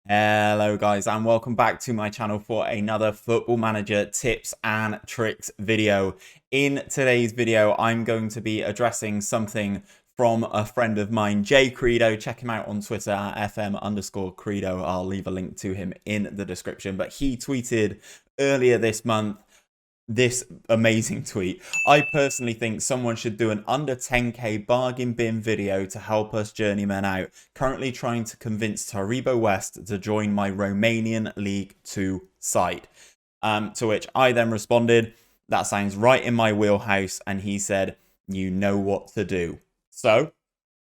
Hello guys and welcome back to my channel for another Football Manager tips and tricks video. In today's video I'm going to be addressing something from a friend of mine, J Credo. Check him out on Twitter at FM_Credo. I'll leave a link to him in the description, but he tweeted earlier this month this amazing tweet. I personally think someone should do an under 10k bargain bin video to help us journeymen out. Currently trying to convince Taribo West to join my Romanian League 2 side. To which I then responded, that sounds right in my wheelhouse, and he said, you know what to do. So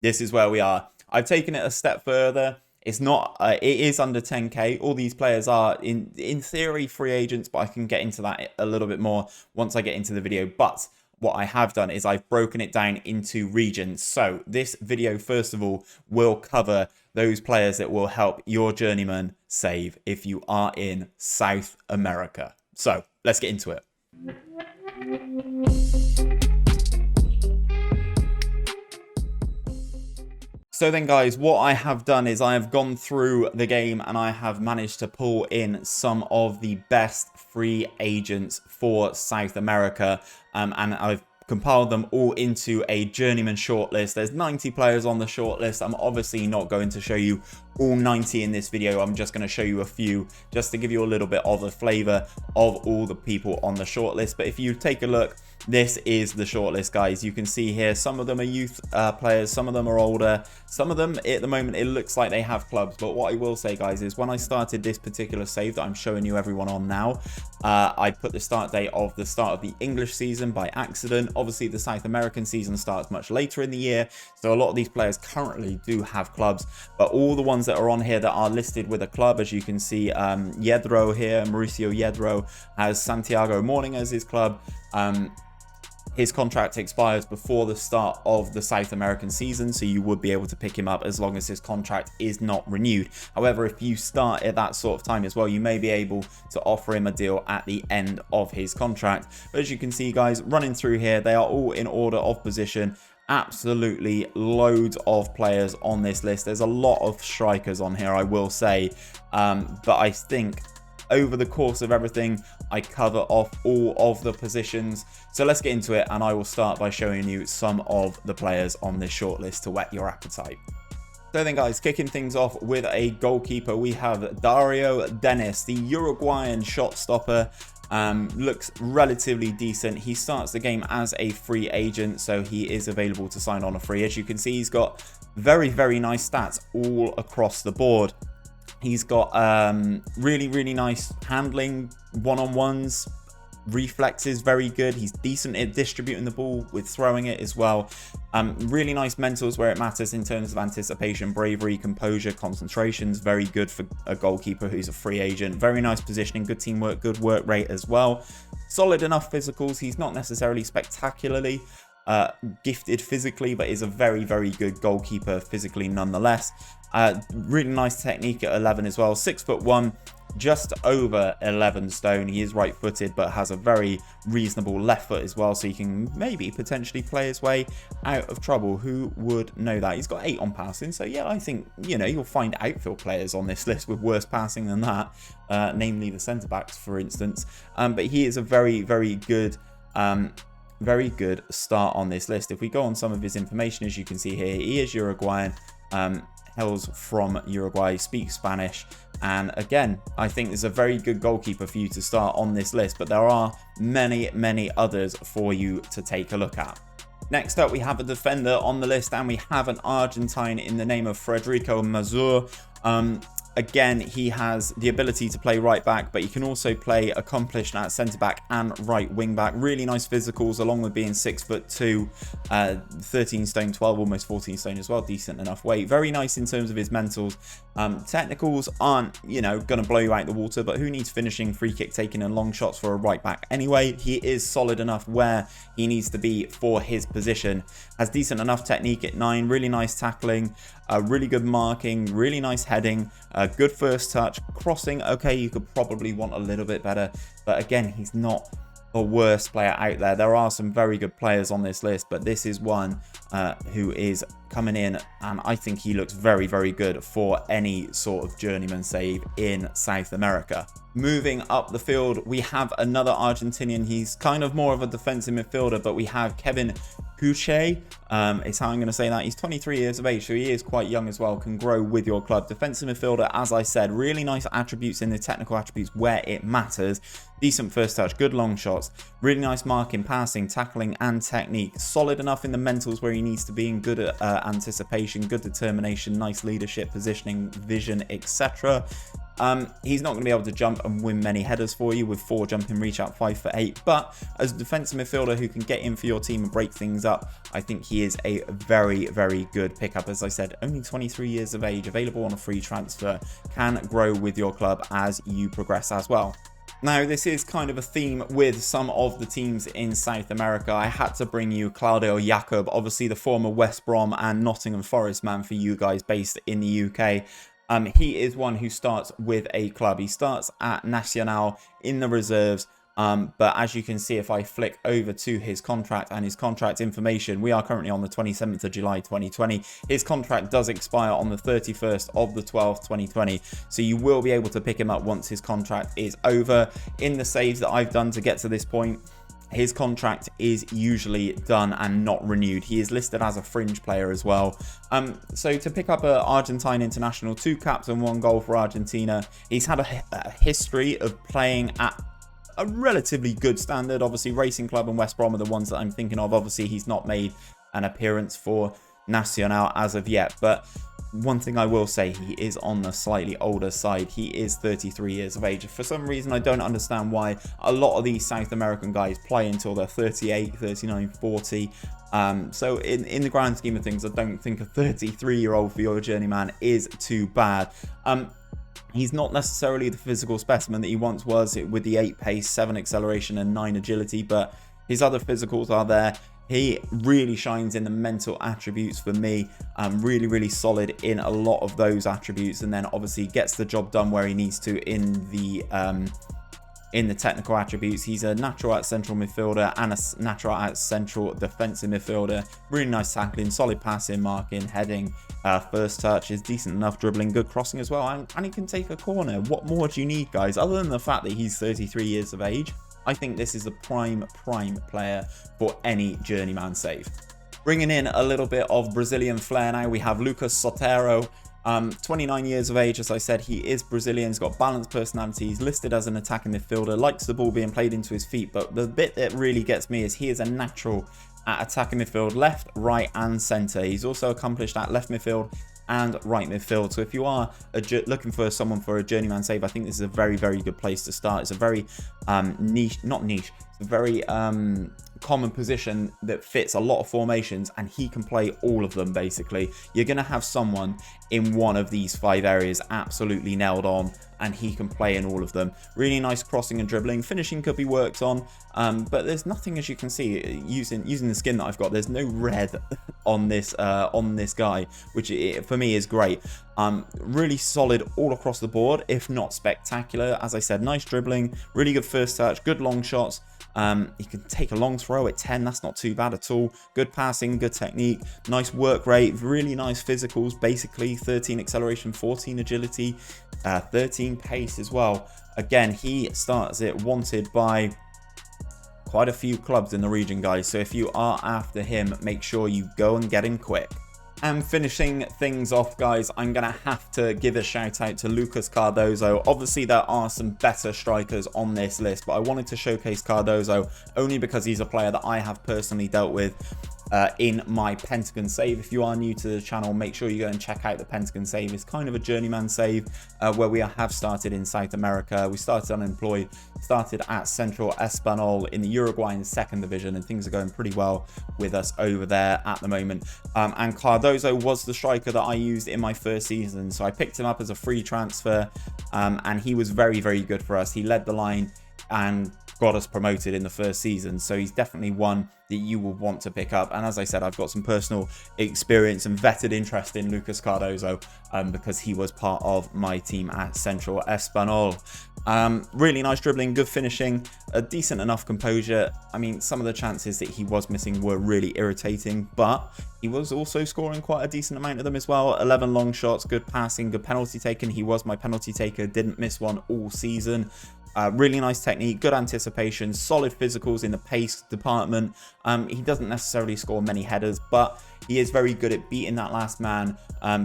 this is where we are. I've taken it a step further. It's not, it is under 10k. All these players are in theory free agents, but I can get into that a little bit more once I get into the video. But what I have done is I've broken it down into regions. So this video, first of all, will cover those players that will help your journeyman save if you are in South America. So let's get into it. So then guys, what I have done is I have gone through the game and I have managed to pull in some of the best free agents for South America, and I've compiled them all into a journeyman shortlist. There's 90 players on the shortlist. I'm obviously not going to show you all 90 in this video. I'm just going to show you a few just to give you a little bit of a flavor of all the people on the shortlist. But if you take a look, this is the shortlist, guys. You can see here some of them are youth players, some of them are older, some of them at the moment it looks like they have clubs. But what I will say, guys, is when I started this particular save that I'm showing you everyone on now, I put the start date of the start of the English season by accident. Obviously the South American season starts much later in the year, so a lot of these players currently do have clubs. But all the ones that are on here that are listed with a club, as you can see, Yedro here, Mauricio Yedro has Santiago Morning as his club. His contract expires before the start of the South American season, so you would be able to pick him up as long as his contract is not renewed. However, if you start at that sort of time as well, you may be able to offer him a deal at the end of his contract. But as you can see, guys, running through here, they are all in order of position. Absolutely loads of players on this list. There's a lot of strikers on here, I will say, but I think over the course of everything, I cover off all of the positions. So let's get into it, and I will start by showing you some of the players on this shortlist to whet your appetite. So then, guys, kicking things off with a goalkeeper, we have Dario Dennis, the Uruguayan shot stopper. Looks relatively decent. He starts the game as a free agent, so he is available to sign on a free. As you can see, he's got very, very nice stats all across the board. He's got really nice handling, one-on-ones, reflexes, very good. He's decent at distributing the ball with throwing it as well. Really nice mentals where it matters in terms of anticipation, bravery, composure, concentrations. Very good for a goalkeeper who's a free agent. Very nice positioning, good teamwork, good work rate as well. Solid enough physicals. He's not necessarily spectacularly gifted physically, but is a very good goalkeeper physically nonetheless. Really nice technique at 11 as well. 6'1", just over 11 stone. He is right-footed, but has a very reasonable left foot as well, so he can maybe potentially play his way out of trouble. Who would know that? He's got 8 on passing, so yeah, I think, you know, you'll find outfield players on this list with worse passing than that, namely the centre-backs, for instance. But he is a very good start on this list. If we go on some of his information, as you can see here, he is Uruguayan, hails from Uruguay, speaks Spanish, and again, I think there's a very good goalkeeper for you to start on this list, but there are many others for you to take a look at. Next up, we have a defender on the list, and we have an Argentine in the name of Federico Mazur. Again, he has the ability to play right back, but he can also play accomplished at centre back and right wing back. Really nice physicals, along with being 6'2", 13 stone 12, almost 14 stone as well. Decent enough weight. Very nice in terms of his mentals. Technicals aren't, you know, going to blow you out the water, but who needs finishing, free kick taking, and long shots for a right back anyway? He is solid enough where he needs to be for his position. Has decent enough technique at 9. Really nice tackling. Really good marking, really nice heading, good first touch, crossing. Okay, you could probably want a little bit better, but again, he's not the worst player out there. There are some very good players on this list, but this is one who is coming in, and I think he looks very, very good for any sort of journeyman save in South America. Moving up the field, we have another Argentinian. He's kind of more of a defensive midfielder, but we have Kevin Kuche, is how I'm going to say that. He's 23 years of age, so he is quite young as well, can grow with your club. Defensive midfielder, as I said, really nice attributes in the technical attributes where it matters. Decent first touch, good long shots, really nice marking, passing, tackling and technique. Solid enough in the mentals where he needs to be, and good at anticipation, good determination, nice leadership, positioning, vision, etc. He's not going to be able to jump and win many headers for you with 4 jumping, reach out 5 for 8, but as a defensive midfielder who can get in for your team and break things up, I think he is a very, very good pickup. As I said, only 23 years of age, available on a free transfer, can grow with your club as you progress as well. Now, this is kind of a theme with some of the teams in South America. I had to bring you Claudio Jakob, obviously the former West Brom and Nottingham Forest man for you guys based in the UK. He is one who starts with a club. He starts at Nacional in the reserves. But as you can see, if I flick over to his contract and his contract information, we are currently on the 27th of July 2020. His contract does expire on the 31st of the 12th 2020. So you will be able to pick him up once his contract is over. In the saves that I've done to get to this point, his contract is usually done and not renewed. He is listed as a fringe player as well. So to pick up an Argentine international, 2 caps and 1 goal for Argentina. He's had a history of playing at a relatively good standard. Obviously, Racing Club and West Brom are the ones that I'm thinking of. Obviously, he's not made an appearance for Nacional as of yet, but one thing I will say, he is on the slightly older side. He is 33 years of age. For some reason, I don't understand why a lot of these South American guys play until they're 38, 39, 40. So in the grand scheme of things, I don't think a 33-year-old for your journeyman is too bad. He's not necessarily the physical specimen that he once was with the 8 pace, 7 acceleration and 9 agility, but his other physicals are there. He really shines in the mental attributes for me. Really, really solid in a lot of those attributes, and then obviously gets the job done where he needs to in the technical attributes. He's a natural at central midfielder and a natural at central defensive midfielder. Really nice tackling, solid passing, marking, heading, first touch is decent enough, dribbling, good crossing as well, and he can take a corner. What more do you need, guys? Other than the fact that he's 33 years of age, I think this is a prime player for any journeyman save. Bringing in a little bit of Brazilian flair now, we have Lucas Sotero. 29 years of age, as I said, he is Brazilian. He's got balanced personality. He's listed as an attacking midfielder, likes the ball being played into his feet, but the bit that really gets me is he is a natural at attacking midfield, left, right and centre. He's also accomplished at left midfield and right midfield. So if you are looking for someone for a journeyman save, I think this is a very, very good place to start. It's a very it's a very common position that fits a lot of formations, and he can play all of them. Basically, you're going to have someone in one of these 5 areas absolutely nailed on, and he can play in all of them. Really nice crossing and dribbling. Finishing could be worked on, but there's nothing, as you can see, using the skin that I've got, there's no red on this guy, which for me is great. Really solid all across the board, if not spectacular. As I said, nice dribbling, really good first touch, good long shots. He can take a long throw at 10, that's not too bad at all. Good passing, good technique, nice work rate, really nice physicals, basically 13 acceleration, 14 agility, 13 pace as well. Again, he starts it wanted by quite a few clubs in the region, guys, so if you are after him, make sure you go and get him quick. And finishing things off, guys, I'm going to have to give a shout out to Lucas Cardozo. Obviously, there are some better strikers on this list, but I wanted to showcase Cardozo only because he's a player that I have personally dealt with in my Pentagon save. If you are new to the channel, make sure you go and check out the Pentagon save. It's kind of a journeyman save where we have started in South America. We started unemployed, started at Central Espanol in the Uruguayan 2nd division, and things are going pretty well with us over there at the moment. And Cardozo was the striker that I used in my first season, so I picked him up as a free transfer, and he was very, very good for us. He led the line and got us promoted in the first season, so he's definitely one that you will want to pick up. And as I said, I've got some personal experience and vetted interest in Lucas Cardozo because he was part of my team at Central Espanol. Really nice dribbling, good finishing, a decent enough composure. I mean, some of the chances that he was missing were really irritating, but he was also scoring quite a decent amount of them as well. 11 long shots, good passing, good penalty taken. He was my penalty taker, didn't miss one all season. Really nice technique, good anticipation, solid physicals in the pace department. He doesn't necessarily score many headers, but he is very good at beating that last man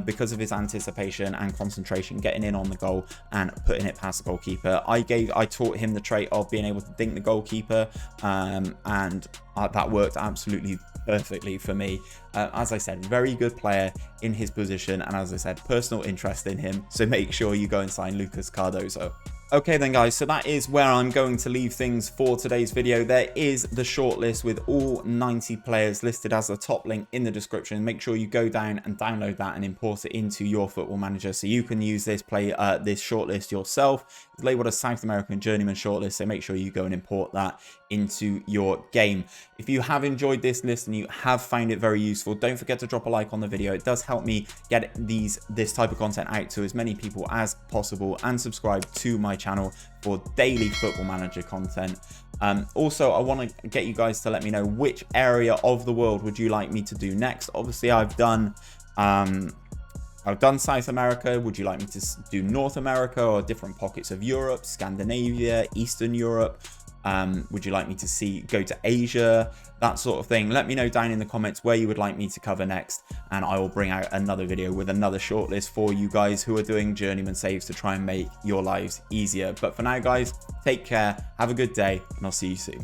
because of his anticipation and concentration, getting in on the goal and putting it past the goalkeeper. I taught him the trait of being able to dink the goalkeeper, and that worked absolutely perfectly for me. As I said, very good player in his position, and as I said, personal interest in him, so make sure you go and sign Lucas Cardozo. Okay then guys, so that is where I'm going to leave things for today's video. There is the shortlist with all 90 players listed as a top link in the description. Make sure you go down and download that and import it into your Football Manager so you can use this this shortlist yourself. It's labeled a South American Journeyman shortlist, so make sure you go and import that into your game. If you have enjoyed this list and you have found it very useful, don't forget to drop a like on the video. It does help me get this type of content out to as many people as possible, and subscribe to my channel for daily Football Manager content. Also, I want to get you guys to let me know which area of the world would you like me to do next. Obviously, I've done South America. Would you like me to do North America or different pockets of Europe, Scandinavia, Eastern Europe? Would you like me to go to Asia, that sort of thing? Let me know down in the comments where you would like me to cover next, and I will bring out another video with another shortlist for you guys who are doing journeyman saves to try and make your lives easier. But for now guys, take care, have a good day, and I'll see you soon.